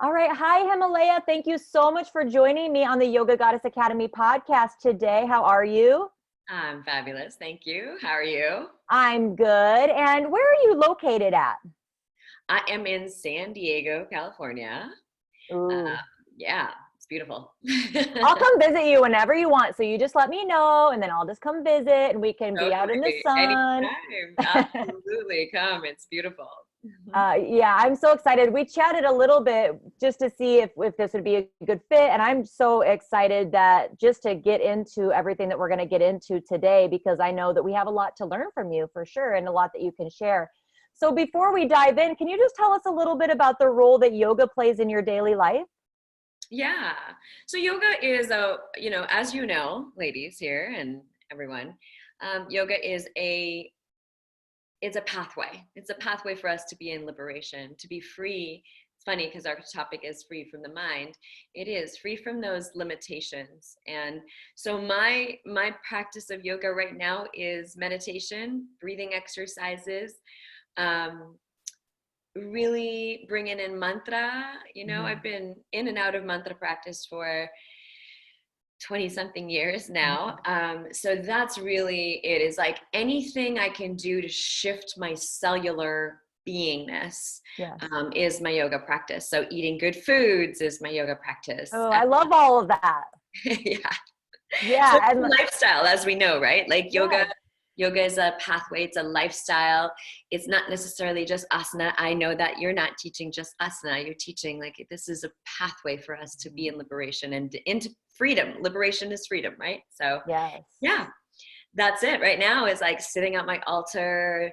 All right. Hi, Himalaya. Thank you so much for joining me on the Yoga Goddess Academy podcast today. How are you? I'm fabulous. Thank you. How are you? I'm good. And where are you located at? I am in San Diego, California. Uh, Ooh. yeah, it's beautiful. I'll come visit you whenever you want. So you just let me know and then I'll just come visit and we can be out in the Totally. sun. Anytime. Absolutely. Come. It's beautiful. Yeah, I'm so excited. We chatted a little bit just to see if this would be a good fit. And I'm so excited that just to get into everything that we're going to get into today, because I know that we have a lot to learn from you for sure and a lot that you can share. So before we dive in, can you just tell us a little bit about the role that yoga plays in your daily life? Yeah. So yoga is as you know, ladies here and everyone, yoga is it's a pathway. It's a pathway for us to be in liberation, to be free. It's funny because our topic is free from the mind. It is free from those limitations. And so my practice of yoga right now is meditation, breathing exercises, um, really bringing in mantra. I've been in and out of mantra practice for 20 something years now. So that's really it, is like anything I can do to shift my cellular beingness. Yes. Is my yoga practice. So eating good foods is my yoga practice. Oh, I love all of that. Yeah. So Yeah. it's a And lifestyle, as we know, right? Like yes. yoga is a pathway. It's a lifestyle. It's not necessarily just asana. I know that you're not teaching just asana. You're teaching like this is a pathway for us to be in liberation and into freedom. Liberation is freedom, right? So Yes. yeah, that's it. Right now is like sitting at my altar,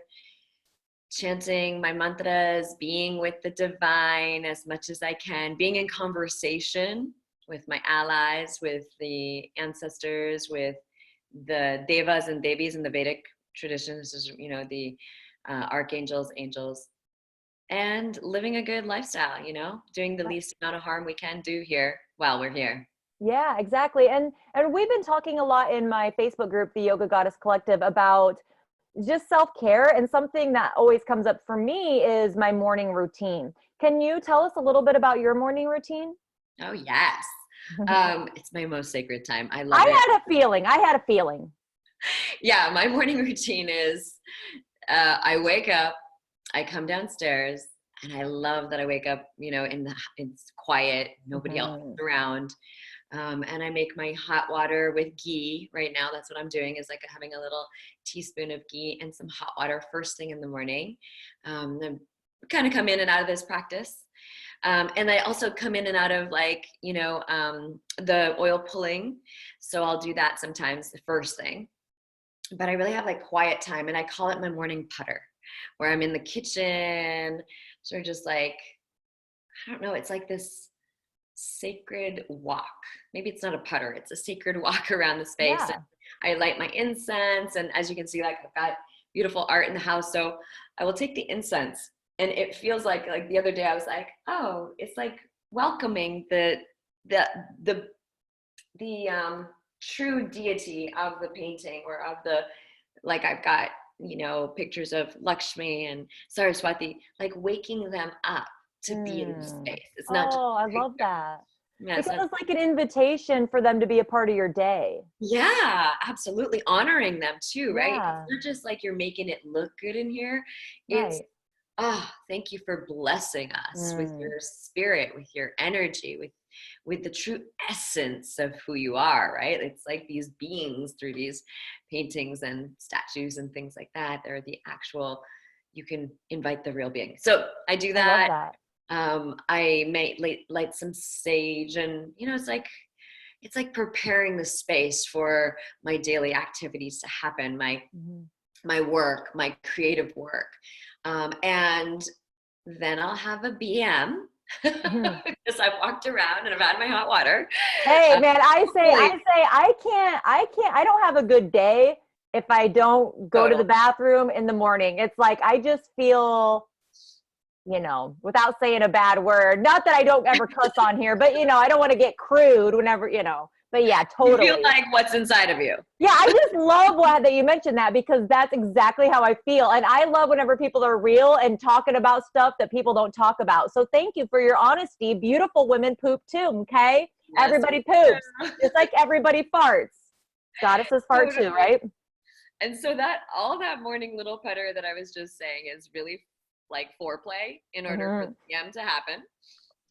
chanting my mantras, being with the divine as much as I can, being in conversation with my allies, with the ancestors, with the devas and devis in the Vedic traditions, is the archangels, angels, and living a good lifestyle. Doing the least amount of harm we can do here while we're here. Yeah, exactly. And we've been talking a lot in my Facebook group, the Yoga Goddess Collective, about just self-care, and something that always comes up for me is my morning routine. Can you tell us a little bit about your morning routine? Oh yes. It's my most sacred time. I love it. I had a feeling. Yeah, my morning routine is I wake up, I come downstairs, and I love that I wake up, it's quiet, nobody else is around. And I make my hot water with ghee. Right now, that's what I'm doing, is like having a little teaspoon of ghee and some hot water first thing in the morning. Then kind of come in and out of this practice. And I also come in and out of the oil pulling. So I'll do that sometimes the first thing. But I really have like quiet time, and I call it my morning putter, where I'm in the kitchen, sort of just like, I don't know, it's like this sacred walk. Maybe it's not a putter, it's a sacred walk around the space. Yeah. And I light my incense, and as you can see, like I've got beautiful art in the house. So I will take the incense, and it feels like the other day I was like, oh, it's like welcoming the true deity of the painting, or of the, like I've got, pictures of Lakshmi and Saraswati, like waking them up to be in the space. It's not just Oh, I a love picture. that. Yeah, Because it's like an invitation for them to be a part of your day. yeah, absolutely. Honoring them too, right? It's Yeah, not just like you're making it look good in here. It's, right. thank you for blessing us with your spirit, with your energy, with the true essence of who you are, right? It's like these beings through these paintings and statues and things like that. They're the actual, you can invite the real being. So I do I love that. that. I may light some sage, and it's like preparing the space for my daily activities to happen, my work, my creative work. And then I'll have a BM because I've walked around and I've had my hot water. Hey, man, Hopefully, I don't have a good day if I don't go to the total. bathroom in the morning. It's like, I just feel, without saying a bad word, not that I don't ever cuss on here, but, I don't want to get crude whenever, But yeah, You totally. feel like what's inside of you. Yeah, I just love that you mentioned that, because that's exactly how I feel. And I love whenever people are real and talking about stuff that people don't talk about. So thank you for your honesty. Beautiful women poop too, okay? Yes, Everybody poops, just like everybody farts. Goddesses fart too, right? And so that all that morning little putter that I was just saying is really like foreplay in order for the PM to happen.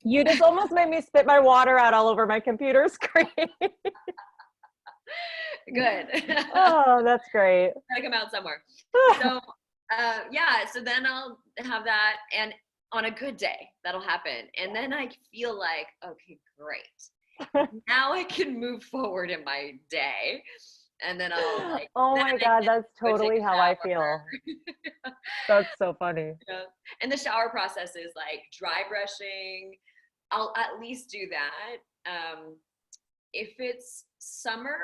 You just almost made me spit my water out all over my computer screen. Good. Oh, that's great. Gotta come out somewhere. So yeah, so then I'll have that, and on a good day that'll happen, and then I feel like, okay, great. Now I can move forward in my day. And then I'll like, oh my God, that's totally how I feel. That's so funny. Yeah. And the shower process is like dry brushing. I'll at least do that. If it's summer,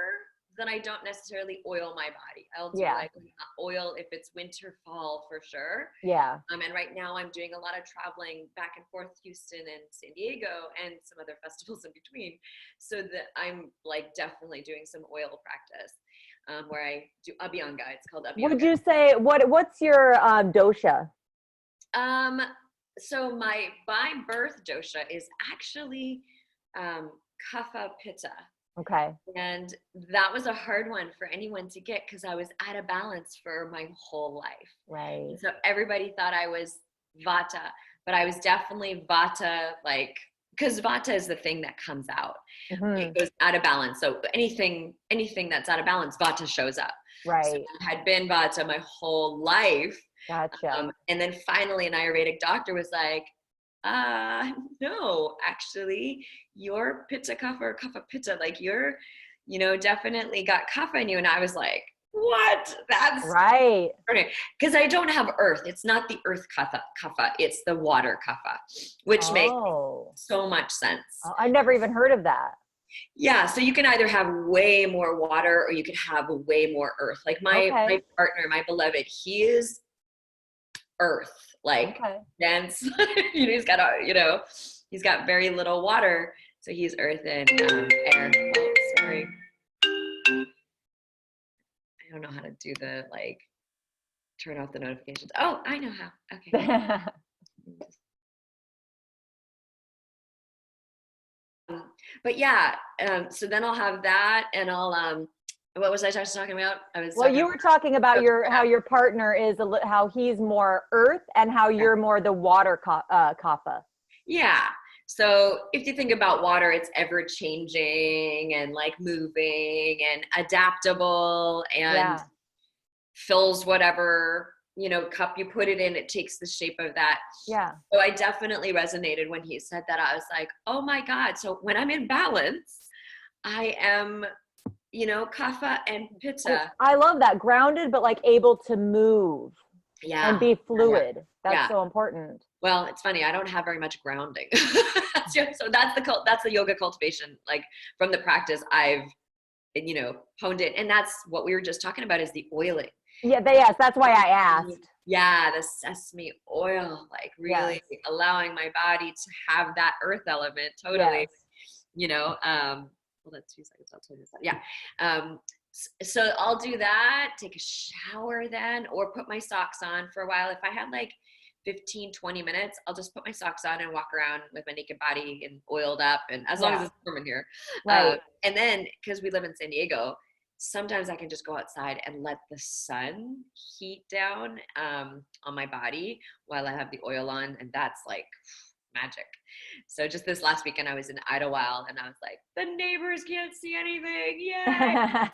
then I don't necessarily oil my body. I'll do like oil if it's winter, fall for sure. Yeah. And right now I'm doing a lot of traveling back and forth, Houston and San Diego and some other festivals in between. So that I'm like definitely doing some oil practice. Where I do Abhyanga. It's called Abhyanga. Would you say what's your dosha? So my by birth dosha is actually Kapha Pitta. Okay. And that was a hard one for anyone to get because I was out of balance for my whole life. Right. And so everybody thought I was Vata, but I was definitely Vata, like, because Vata is the thing that comes out. It goes out of balance. So anything that's out of balance, Vata shows up. Right. So I had been Vata my whole life. Gotcha. And then finally an Ayurvedic doctor was like, no, actually, you're Pitta Kapha or Kapha Pitta. Like you're, definitely got Kapha in you. And I was like, what? That's right. Because I don't have earth. It's not the earth kapha, it's the water kapha, which makes so much sense. I've never even heard of that. Yeah, so you can either have way more water or you could have way more earth. Like my partner, my beloved, he is earth, like dense. He's got very little water, so he's earth and air. Oh, sorry. I don't know how to do the turn off the notifications. Oh, I know how. Okay. But yeah, so then I'll have that, and I'll what was I just talking about? You were talking about how your partner is how he's more earth and how you're more the water kapha. Yeah. So if you think about water, it's ever changing and like moving and adaptable and fills whatever, cup you put it in, it takes the shape of that. Yeah. So I definitely resonated when he said that. I was like, oh my God. So when I'm in balance, I am, kapha and pitta. I love that. Grounded, but like able to move. Yeah. And be fluid. That's so important. Well, it's funny. I don't have very much grounding. So that's the yoga cultivation. Like from the practice, I've, honed it. And that's what we were just talking about is the oiling. Yeah. Yes. That's why I asked. Yeah. The sesame oil, like really allowing my body to have that earth element. Totally. Yes. Well, that's 2 seconds. I'll tell you that. Yeah. So I'll do that, take a shower then, or put my socks on for a while. If I had like 15, 20 minutes, I'll just put my socks on and walk around with my naked body and oiled up. And as long as it's warm in here. Right. And then because we live in San Diego, sometimes I can just go outside and let the sun heat down on my body while I have the oil on. And that's like magic. So just this last weekend, I was in Idlewild and I was like, the neighbors can't see anything. Yay.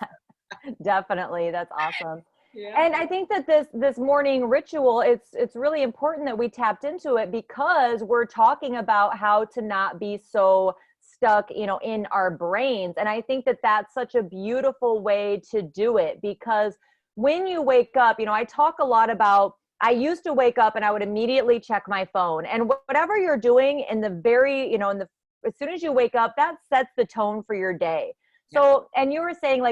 Definitely. That's awesome. Yeah. And I think that this morning ritual, it's really important that we tapped into it because we're talking about how to not be so stuck, in our brains. And I think that that's such a beautiful way to do it because when you wake up, I talk a lot about, I used to wake up and I would immediately check my phone, and whatever you're doing in the very, as soon as you wake up, that sets the tone for your day. So, and you were saying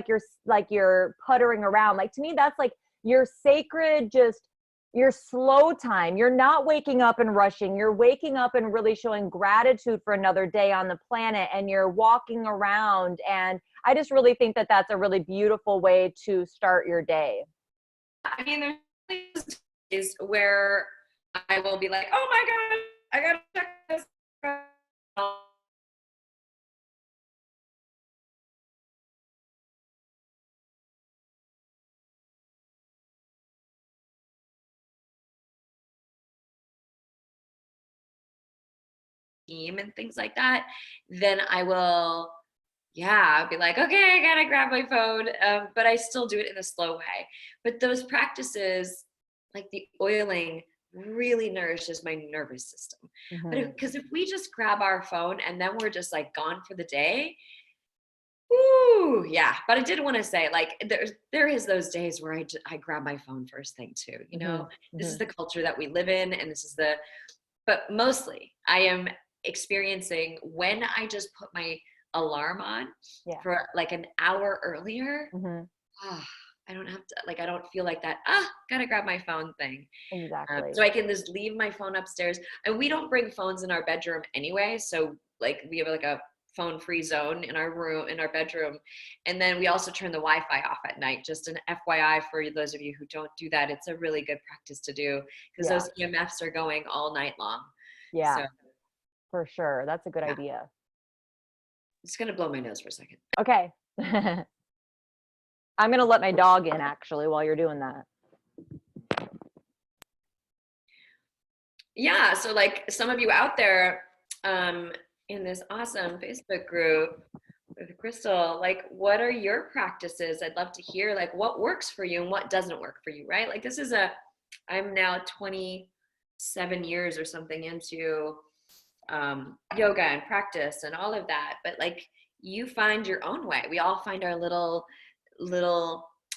you're puttering around, like to me, that's like your sacred, just your slow time. You're not waking up and rushing. You're waking up and really showing gratitude for another day on the planet, and you're walking around. And I just really think that that's a really beautiful way to start your day. I mean, there's days where I will be like, oh my God, I gotta check this. And things like that, then I will, yeah, I'll be like, okay, I gotta grab my phone. But I still do it in a slow way. But those practices, like the oiling, really nourishes my nervous system. But because if we just grab our phone and then we're just like gone for the day, ooh, yeah. But I did want to say, like, there is those days where I grab my phone first thing too. You know, this is the culture that we live in, and this is but mostly I am experiencing when I just put my alarm on for like an hour earlier. I don't have to, like, I don't feel like that, gotta grab my phone thing. Exactly. So I can just leave my phone upstairs, and we don't bring phones in our bedroom anyway. So like we have like a phone free zone in our room, in our bedroom. And then we also turn the Wi-Fi off at night. Just an FYI for those of you who don't do that. It's a really good practice to do, because those EMFs are going all night long. Yeah, so, for sure. That's a good idea. I'm just gonna blow my nose for a second. Okay. I'm gonna let my dog in actually while you're doing that. Yeah, so like some of you out there in this awesome Facebook group with Crystal, like, what are your practices? I'd love to hear, like, what works for you and what doesn't work for you, right? Like, I'm now 27 years or something into yoga and practice and all of that, but like, you find your own way. We all find our little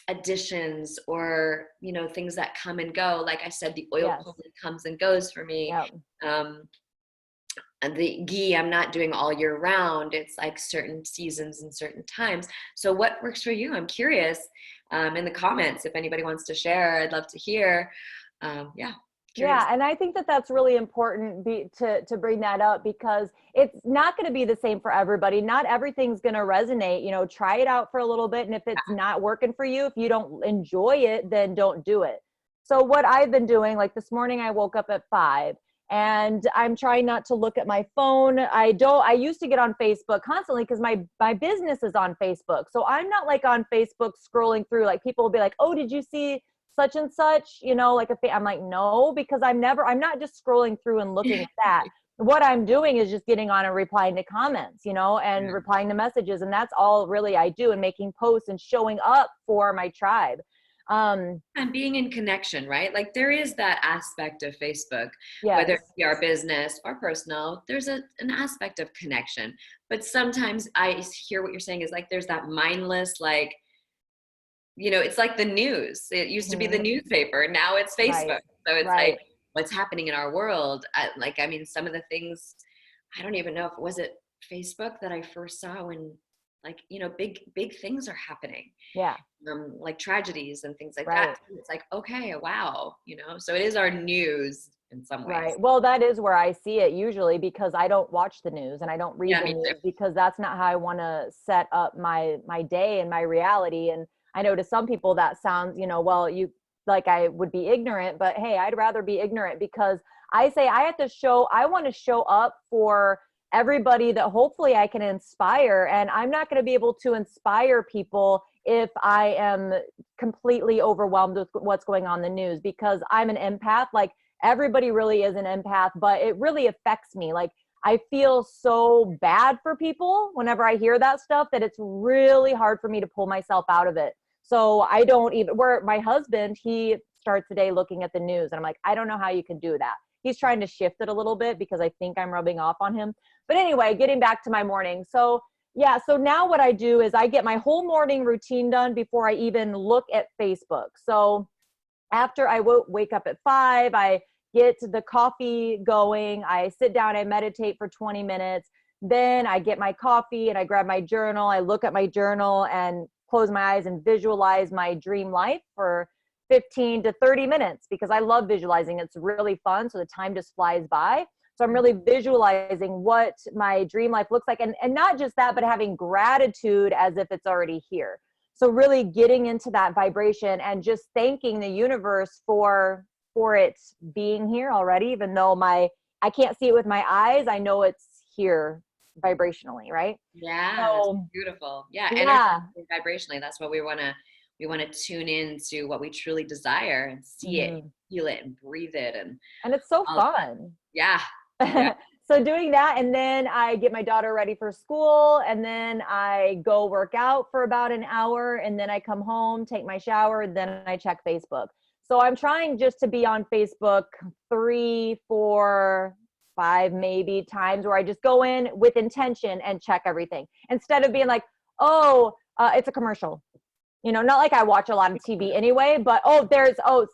additions, or things that come and go. Like I said, the oil pulling comes and goes for me. And the ghee, I'm not doing all year round. It's like certain seasons and certain times. So what works for you? I'm curious. In the comments, if anybody wants to share, I'd love to hear. Curious. Yeah, and I think that that's really important to bring that up, because it's not going to be the same for everybody. Not everything's going to resonate. Try it out for a little bit, and if it's not working for you, if you don't enjoy it, then don't do it. So what I've been doing, like this morning, I woke up at 5, and I'm trying not to look at my phone. I used to get on Facebook constantly because my business is on Facebook. So I'm not like on Facebook scrolling through, like people will be like, oh, did you see such and such, like I'm like, no, because I'm not just scrolling through and looking at that. What I'm doing is just getting on and replying to comments, and replying to messages. And that's all really I do, and making posts and showing up for my tribe. And being in connection, right? Like there is that aspect of Facebook, whether it be our business or personal, there's an aspect of connection. But sometimes I hear what you're saying is like, there's that mindless, like, it's like the news. It used to be the newspaper. Now it's Facebook. Right. So it's like what's happening in our world. Some of the things, I don't even know if was it Facebook that I first saw when, like, big things are happening. Yeah. Like tragedies and things like that. It's like, okay, wow. So it is our news in some ways. Right. Well, that is where I see it usually, because I don't watch the news and I don't read the news, because that's not how I want to set up my day and my reality. And I know to some people that sounds, well, like I would be ignorant, but hey, I'd rather be ignorant, because I say I want to show up for everybody that hopefully I can inspire. And I'm not going to be able to inspire people if I am completely overwhelmed with what's going on in the news, because I'm an empath. Like everybody really is an empath, but it really affects me. Like I feel so bad for people whenever I hear that stuff, that it's really hard for me to pull myself out of it. So I don't even, where my husband, he starts the day looking at the news, and I'm like, I don't know how you can do that. He's trying to shift it a little bit because I think I'm rubbing off on him. But anyway, getting back to my morning. So yeah, so now what I do is I get my whole morning routine done before I even look at Facebook. So after I wake up at 5, I get the coffee going, I sit down, I meditate for 20 minutes. Then I get my coffee and I grab my journal. I look at my journal and close my eyes and visualize my dream life for 15 to 30 minutes because I love visualizing. It's really fun. So the time just flies by. So I'm really visualizing what my dream life looks like. And not just that, but having gratitude as if it's already here. So really getting into that vibration and just thanking the universe for it being here already, even though I can't see it with my eyes. I know it's here vibrationally, right? Yeah, that's So beautiful. Yeah, yeah. energetically, vibrationally. That's what we want to tune into what we truly desire and see it, Mhm. feel it, and breathe it, and And it's so all of that. fun. Yeah, yeah. So doing that, and then I get my daughter ready for school, and then I go work out for about an hour, and then I come home, take my shower, then I check Facebook. So I'm trying just to be on Facebook 3, 4, 5 maybe times where I just go in with intention and check everything instead of being like, oh, it's a commercial. Not like I watch a lot of TV anyway, but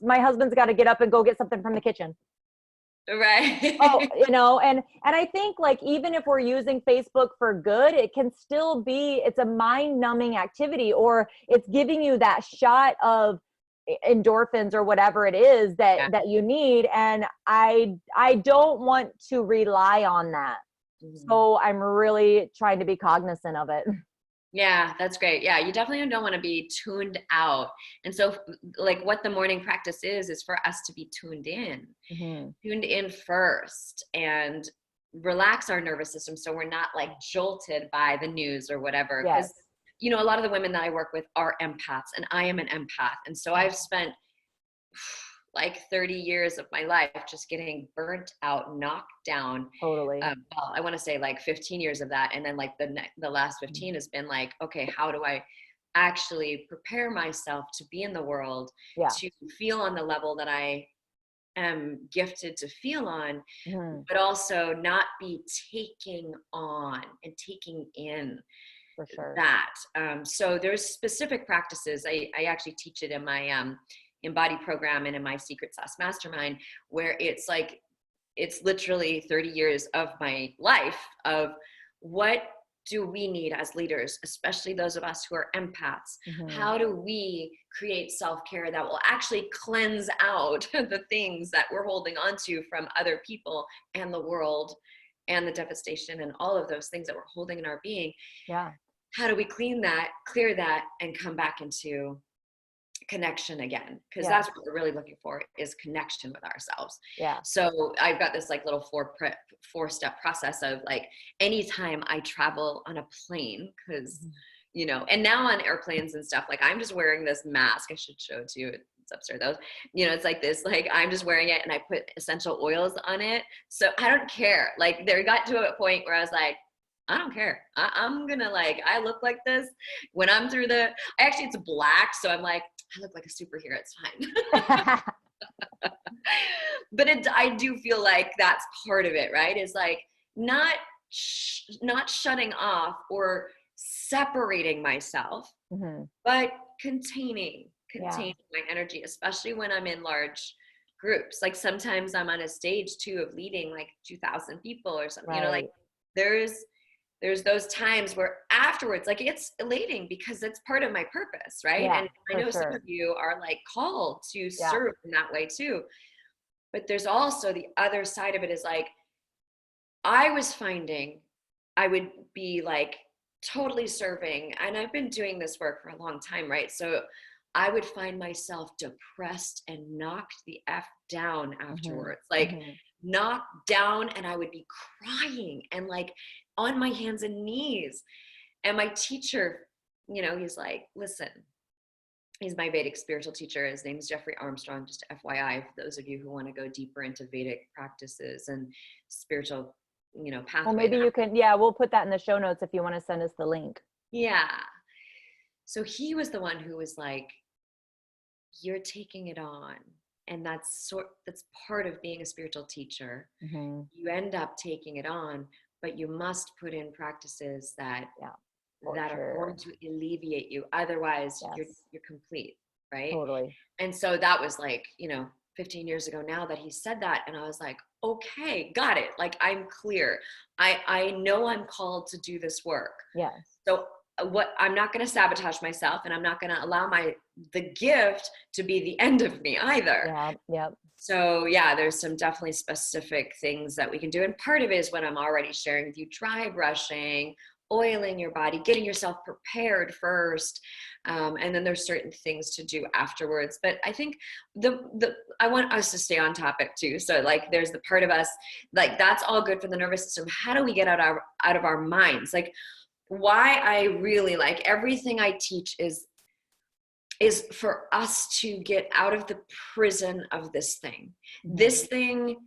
my husband's got to get up and go get something from the kitchen. Oh, Right. and I think like even if we're using Facebook for good, it can still be, it's a mind numbing activity, or it's giving you that shot of endorphins or whatever it is Yeah. that you need. And I don't want to rely on that. Mhm. So I'm really trying to be cognizant of it. Yeah, that's great. Yeah, you definitely don't want to be tuned out. And so, like, what the morning practice is for us to be Mhm. tuned in first, and relax our nervous system so we're not like jolted by the news or whatever. Because, Yes. a lot of the women that I work with are empaths, and I am an empath. And so I've spent like 30 years of my life just getting burnt out, knocked down. Totally. Well, I want to say like 15 years of that. And then like the last 15 has been like, okay, how do I actually prepare myself to be in the world, Yeah. to feel on the level that I am gifted to feel on, Mhm. but also not be taking on and taking in For sure. that. So there's specific practices. I actually teach it in my embody program and in my secret sauce mastermind, where it's like, it's literally 30 years of my life of what do we need as leaders, especially those of us who are empaths. Mhm. How do we create self-care that will actually cleanse out the things that we're holding on to from other people and the world and the devastation and all of those things that we're holding in our being? Yeah. How do we clean that, clear that, and come back into connection again? Because Yeah. that's what we're really looking for, is connection with ourselves. Yeah. So I've got this like little four-step process of like, anytime I travel on a plane, because and now on airplanes and stuff, like I'm just wearing this mask. I should show it to you. It's upstairs though. It's like this, like I'm just wearing it and I put essential oils on it. So I don't care. Like there got to a point where I was like, I don't care. I'm gonna, like, I look like this when I'm through actually it's black. So I'm like, I look like a superhero. It's fine. But I do feel like that's part of it, right? Is like not shutting off or separating myself, Mhm. but containing Yeah. my energy, especially when I'm in large groups. Like sometimes I'm on a stage too of leading like 2,000 people or something, like Right. there's those times where afterwards, like it's elating because it's part of my purpose, right? Yeah, And I for know some of sure. you are like called to Yeah. serve in that way too. But there's also the other side of it, is like, I was finding I would be like totally serving, and I've been doing this work for a long time, right? So I would find myself depressed and knocked the F down Mhm. afterwards, like Mhm. knocked down, and I would be crying and like on my hands and knees. And my teacher, he's like, listen, he's my Vedic spiritual teacher. His name is Jeffrey Armstrong, just FYI, for those of you who want to go deeper into Vedic practices and spiritual, Well, pathway. maybe you can, yeah, we'll put that in the show notes if you want to send us the link. Yeah. So he was the one who was like, you're taking it on. And that's part of being a spiritual teacher. Mhm. You end up taking it on, but you must put in practices that Yeah, for are going sure. to alleviate you. Otherwise, Yes, you're complete, right? totally. And so that was like, 15 years ago now that he said that. And I was like, okay, got it. Like I'm clear. I know I'm called to do this work. Yes. So I'm not going to sabotage myself, and I'm not going to allow the gift to be the end of me either. Yeah. Yep. So yeah, there's some definitely specific things that we can do. And part of it is what I'm already sharing with you: dry brushing, oiling your body, getting yourself prepared first. And then there's certain things to do afterwards. But I think I want us to stay on topic too. So like, there's the part of us, like, that's all good for the nervous system. How do we get out of our minds? Like, why I really like everything I teach is for us to get out of the prison of this thing. Mm-hmm. This thing,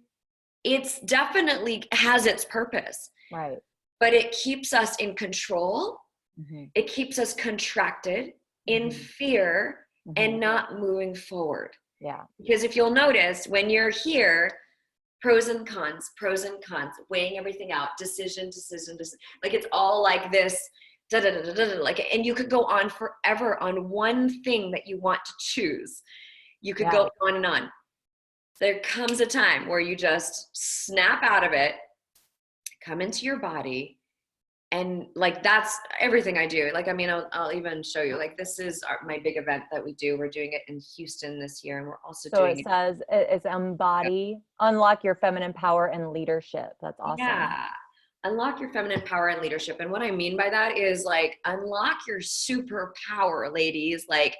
it's definitely has its purpose. Right. But it keeps us in control. Mm-hmm. It keeps us contracted in fear and not moving forward. Yeah. Because if you'll notice, when you're here, pros and cons, weighing everything out, decision. Like, it's all like this, like, and you could go on forever on one thing that you want to choose. You could go on and on. There comes a time where you just snap out of it, come into your body, and like, that's everything I do. Like, I mean, I'll even show you, like, this is my big event that we do. We're doing it in Houston this year, and we're also doing it says it's embody, unlock your feminine power and leadership. That's awesome. Yeah. Unlock your feminine power and leadership. And what I mean by that is, like, unlock your superpower, ladies. Like,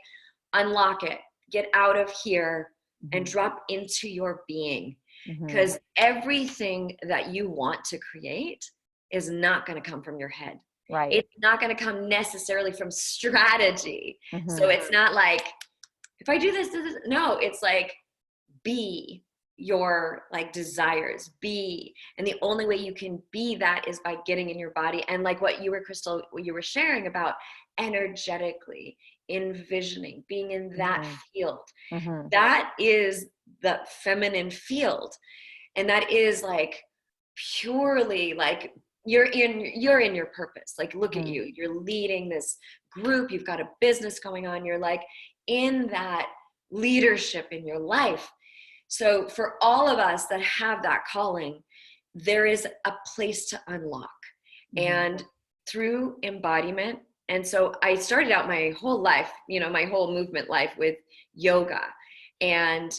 unlock it, get out of here and drop into your being. Because everything that you want to create is not going to come from your head. Right. It's not going to come necessarily from strategy. So it's not like, if I do this, no, it's like, be your like desires, be. And the only way you can be that is by getting in your body. And like what you were, Crystal, what you were sharing about energetically envisioning, being in that field. That is the feminine field. And that is like purely like, you're in your purpose. Like, look at you, you're leading this group, you've got a business going on, you're like in that leadership in your life. So for all of us that have that calling, there is a place to unlock, and through embodiment. And so I started out my whole life, my whole movement life, with yoga, and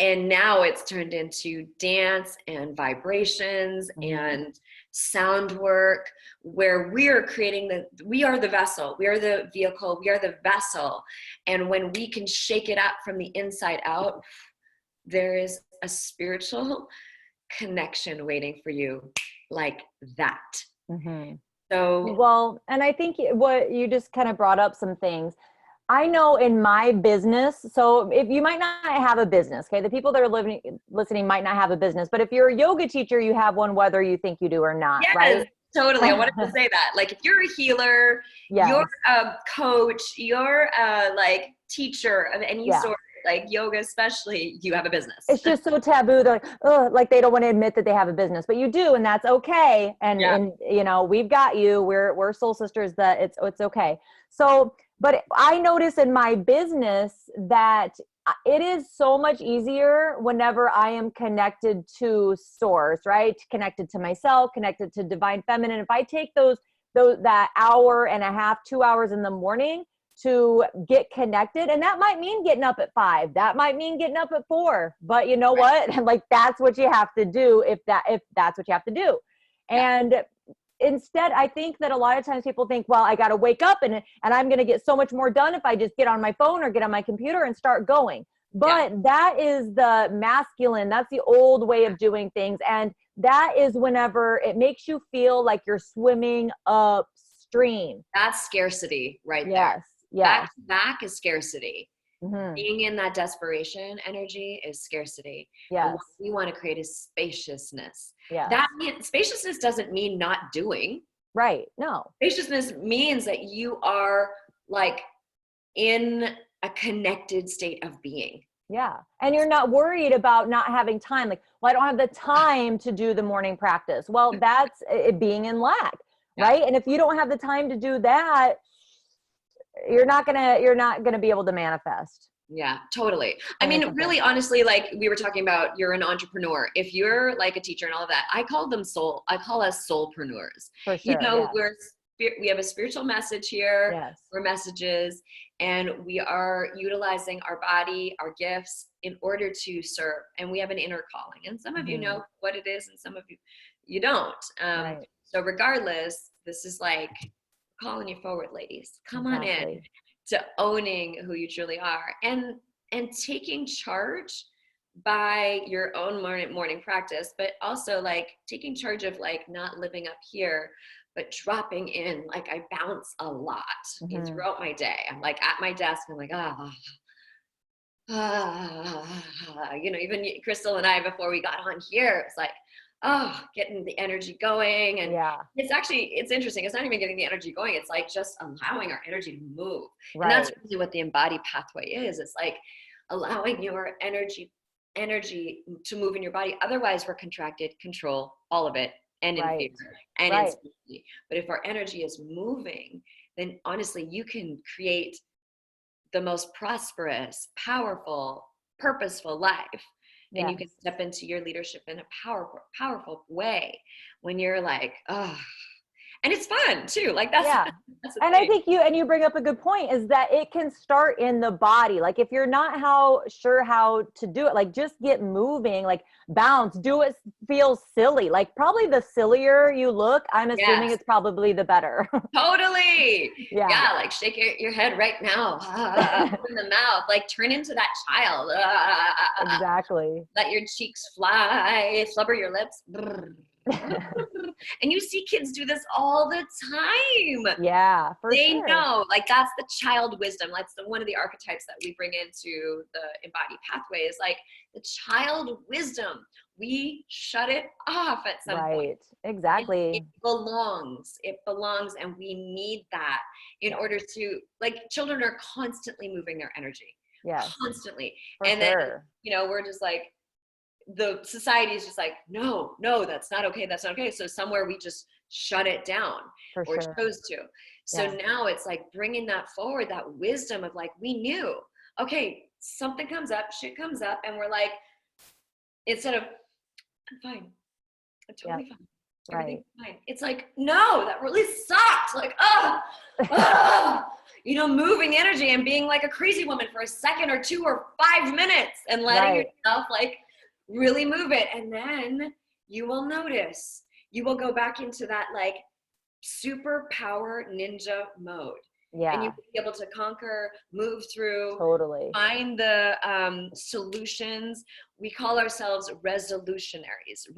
now it's turned into dance and vibrations and sound work, where we are the vessel, we are the vehicle, we are the vessel. And when we can shake it up from the inside out, there is a spiritual connection waiting for you, like that. So, well, and I think what you just kind of brought up some things. I know in my business, so if you might not have a business, okay, the people that are listening might not have a business, but if you're a yoga teacher, you have one, whether you think you do or not, yes, right? Totally. I wanted to say that. Like, if you're a healer, you're a coach, you're a like teacher of any sort, like yoga especially, you have a business. It's just so taboo. They're like, oh, like they don't want to admit that they have a business, but you do, and that's okay. And we've got you. We're soul sisters. That it's okay. So, but I notice in my business that it is so much easier whenever I am connected to source, right? Connected to myself, connected to divine feminine. If I take that hour and a half, 2 hours in the morning to get connected, and that might mean getting up at 5, that might mean getting up at 4, but you know what? Like, that's what you have to do if that's what you have to do. And instead, I think that a lot of times people think, well, I got to wake up and I'm going to get so much more done if I just get on my phone or get on my computer and start going. But that is the masculine, that's the old way of doing things. And that is whenever it makes you feel like you're swimming upstream. That's scarcity right there. Yes. Back is scarcity. Being in that desperation energy is scarcity. Yes. And what we want to create is spaciousness. Yes. Spaciousness doesn't mean not doing. Right. No. Spaciousness means that you are like in a connected state of being. Yeah. And you're not worried about not having time. Like, well, I don't have the time to do the morning practice. Well, that's it being in lack. Right. And if you don't have the time to do that, you're not gonna be able to manifest. Yeah, totally. I mean, really, honestly, like we were talking about, you're an entrepreneur. If you're like a teacher and all of that, I call us soulpreneurs. For sure, we're we have a spiritual message here, Yes. or messages, and we are utilizing our body, our gifts in order to serve. And we have an inner calling. And some of you know what it is, and some of you don't. Right. So regardless, this is like calling you forward, ladies. Come on in to owning who you truly are, and taking charge by your own morning practice, but also like taking charge of like not living up here, but dropping in. Like I bounce a lot throughout my day. I'm like at my desk, I'm like, you know, even Crystal and I, before we got on here, it's like, getting the energy going. And it's interesting. It's not even getting the energy going. It's like just allowing our energy to move. Right. And that's really what the embodied pathway is. It's like allowing your energy to move in your body. Otherwise we're contracted, control, all of it, and in fear and instability. But if our energy is moving, then honestly, you can create the most prosperous, powerful, purposeful life. And you can step into your leadership in a powerful way when you're like, and it's fun too. Like that's and I think you bring up a good point, is that it can start in the body. Like if you're not sure how to do it, like just get moving, like bounce, do it feels silly. Like probably the sillier you look, I'm assuming it's probably the better. Totally. Yeah. Like shake your head right now. Open the mouth, like turn into that child. Exactly. Let your cheeks fly, flubber your lips. And you see kids do this all the time. Yeah, for they sure. know, like that's the child wisdom. That's one of the archetypes that we bring into the embodied pathway, is like the child wisdom. We shut it off at some point. Exactly. It belongs, and we need that in order to, like, children are constantly moving their energy. Constantly. Then, you know, we're just like, the society is just like, no, that's not okay. That's not okay. So somewhere we just shut it down chose to. So now it's like bringing that forward, that wisdom of like, we knew, okay, something comes up, shit comes up. And we're like, instead of, I'm fine. I'm totally fine. Everything's fine. It's like, no, that really sucks. Like, you know, moving energy and being like a crazy woman for a second or 2 or 5 minutes and letting yourself like really move it. And then you will notice, you will go back into that like superpower ninja mode. And you'll be able to conquer, move through, find the solutions. We call ourselves resolutionaries.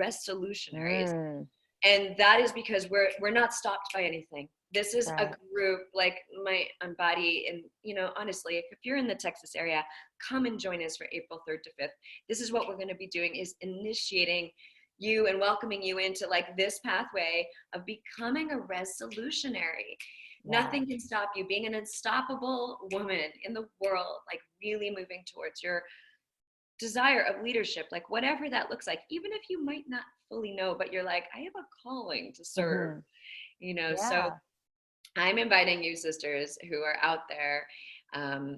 And that is because we're not stopped by anything. This is a group, like my Embody, and you know, honestly, if you're in the Texas area, come and join us for April 3rd to 5th. This is what we're going to be doing, is initiating you and welcoming you into like this pathway of becoming a resolutionary. Nothing can stop you being an unstoppable woman in the world, like really moving towards your desire of leadership, like whatever that looks like, even if you might not fully know, but you're like, I have a calling to serve, you know. So I'm inviting you sisters who are out there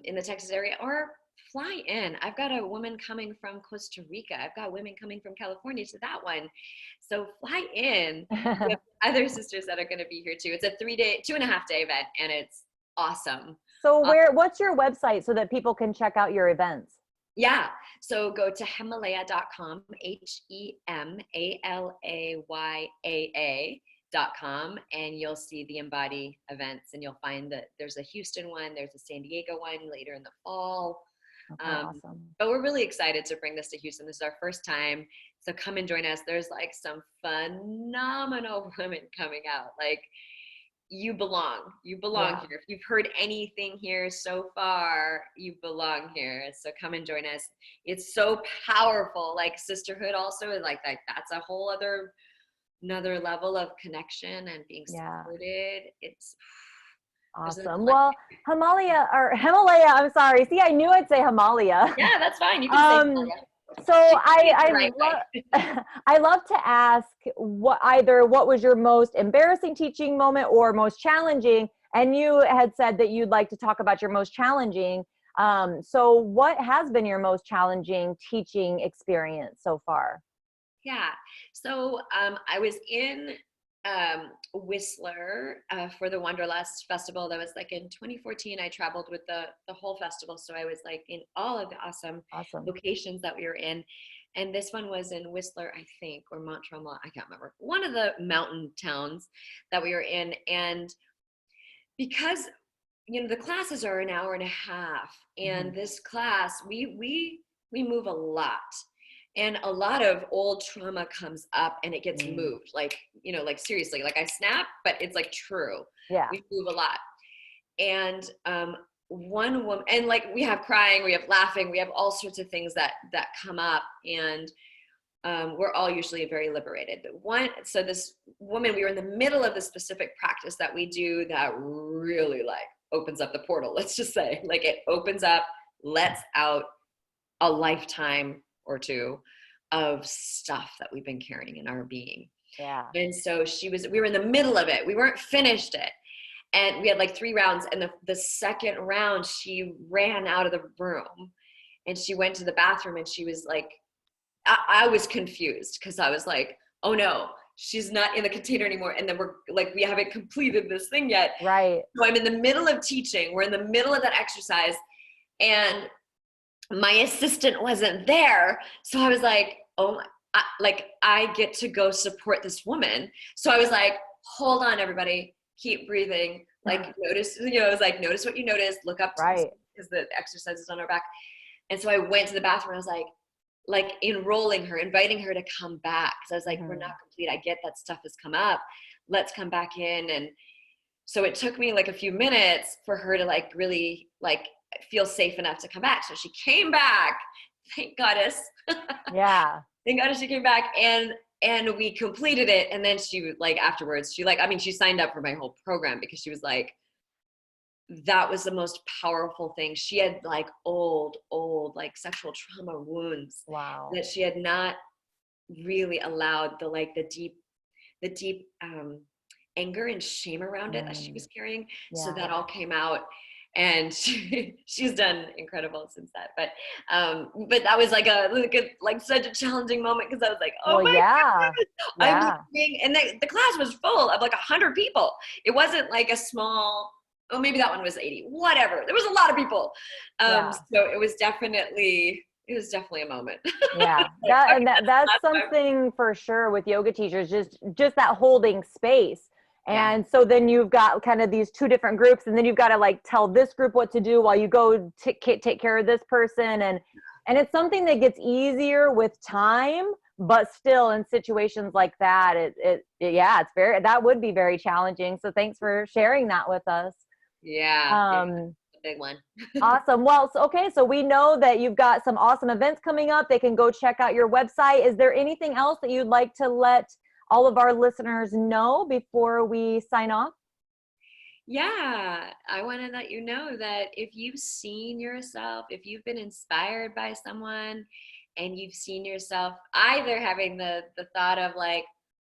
in the Texas area, or fly in. I've got a woman coming from Costa Rica. I've got women coming from California to that one. So fly in. We have other sisters that are going to be here too. It's a 2.5-day event, and it's awesome. So what's your website so that people can check out your events? Yeah. So go to Hemalayaa.com, Hemalayaa.com, and you'll see the Embody events, and you'll find that there's a Houston one, there's a San Diego one later in the fall. Awesome. But we're really excited to bring this to Houston. This is our first time. So come and join us. There's like some phenomenal women coming out. Like, you belong here. If you've heard anything here so far, you belong here. So come and join us. It's so powerful. Like sisterhood also is like that. That's a whole another level of connection and being supported. It's awesome. Well, Hemalayaa, I'm sorry. See, I knew I'd say Hemalayaa. Yeah, that's fine. You can say Hemalayaa. So I love to ask what was your most embarrassing teaching moment or most challenging, and you had said that you'd like to talk about your most challenging. So what has been your most challenging teaching experience so far? Yeah. So I was in Whistler for the Wanderlust Festival. That was like in 2014. I traveled with the whole festival, so I was like in all of the awesome locations that we were in. And this one was in Whistler, I think, or Montreal. I can't remember. One of the mountain towns that we were in. And because, you know, the classes are an hour and a half, and this class, we move a lot. And a lot of old trauma comes up and it gets moved. Like, you know, like seriously, like I snap, but it's like true. Yeah. We move a lot. And one woman, and like we have crying, we have laughing, we have all sorts of things that come up, and we're all usually very liberated. But so this woman, we were in the middle of the specific practice that we do that really like opens up the portal. Let's just say, like, it opens up, lets out a lifetime or two of stuff that we've been carrying in our being. Yeah. And so we were in the middle of it. We weren't finished it. And we had like 3 rounds. And the second round, she ran out of the room and she went to the bathroom, and she was like, I was confused because I was like, oh no, she's not in the container anymore. And then we're like, we haven't completed this thing yet. Right. So I'm in the middle of teaching. We're in the middle of that exercise, and my assistant wasn't there. So I was like, oh my, I get to go support this woman. So I was like, hold on, everybody, keep breathing. Like, notice, you know, it was like, notice what you notice, look up, because the exercise is on our back. And so I went to the bathroom. I was like enrolling her, inviting her to come back. So I was like, we're not complete. I get that stuff has come up. Let's come back in. And so it took me like a few minutes for her to like really like feel safe enough to come back. So she came back. Thank goddess. Yeah. Thank goddess she came back, and we completed it. And then she like afterwards, she like, I mean, she signed up for my whole program because she was like, that was the most powerful thing. She had like old like sexual trauma wounds. Wow. That she had not really allowed the deep anger and shame around it that she was carrying. Yeah. So that all came out, and she's done incredible since that. But that was like like such a challenging moment, because I was like, oh, well, my God, I'm leaving. And the class was full of like 100 people. It wasn't like a small, oh, maybe that one was 80, whatever. There was a lot of people. So it was definitely a moment. Yeah. That's something for sure with yoga teachers, just that holding space. And so then you've got kind of these 2 different groups, and then you've got to like tell this group what to do while you go take care of this person. And it's something that gets easier with time, but still in situations like that, that would be very challenging. So thanks for sharing that with us. Yeah. Big one. Awesome. Well, so we know that you've got some awesome events coming up. They can go check out your website. Is there anything else that you'd like to let all of our listeners know before we sign off? Yeah, I want to let you know that if you've seen yourself, if you've been inspired by someone, and you've seen yourself either having the thought of like,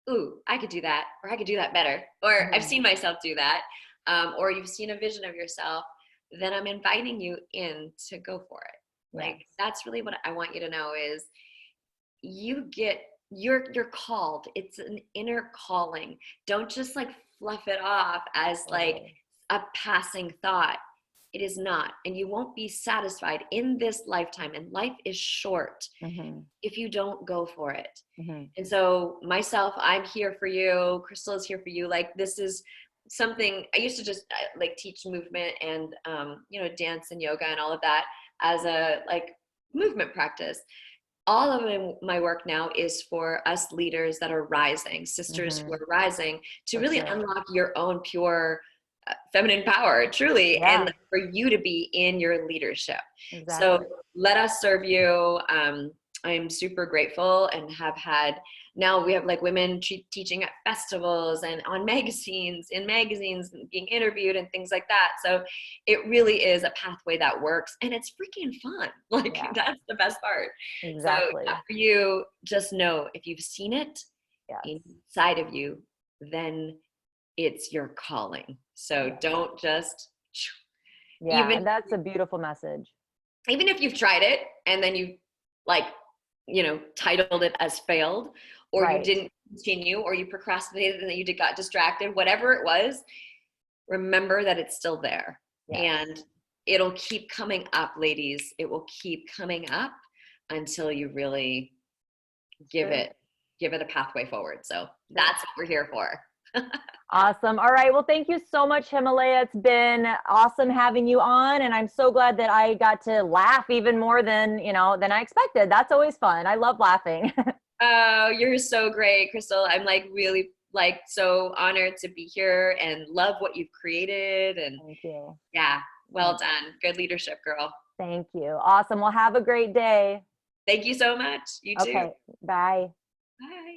ooh, I could do that, or I could do that better, or I've seen myself do that, or you've seen a vision of yourself, then I'm inviting you in to go for it. Like, that's really what I want you to know is you're called. It's an inner calling. Don't just like fluff it off as like a passing thought. It is not. And you won't be satisfied in this lifetime. And life is short if you don't go for it. And so myself, I'm here for you. Crystal is here for you. Like, this is something I used to just like teach movement and, dance and yoga and all of that as a like movement practice. All of my work now is for us leaders that are rising, sisters who are rising, to really unlock your own pure feminine power, truly, and for you to be in your leadership. So let us serve you. I'm super grateful, and have had, now we have like women teaching at festivals and on magazines, and being interviewed and things like that. So it really is a pathway that works, and it's freaking fun. Like, that's the best part. Exactly. So for you, just know if you've seen it inside of you, then it's your calling. So don't just, and that's a beautiful message. Even if you've tried it and then you like titled it as failed, or you Right. didn't continue, or you procrastinated and then you got distracted, whatever it was, remember that it's still there. Yes. And it'll keep coming up, ladies. It will keep coming up until you really give it a pathway forward. So that's what we're here for. Awesome. All right. Well, thank you so much, Himalaya. It's been awesome having you on. And I'm so glad that I got to laugh even more than I expected. That's always fun. I love laughing. Oh, you're so great, Crystal. I'm really so honored to be here and love what you've created. And Thank you. Yeah, well done. Good leadership, girl. Thank you. Awesome. Well, have a great day. Thank you so much. You too. Okay. Bye. Bye.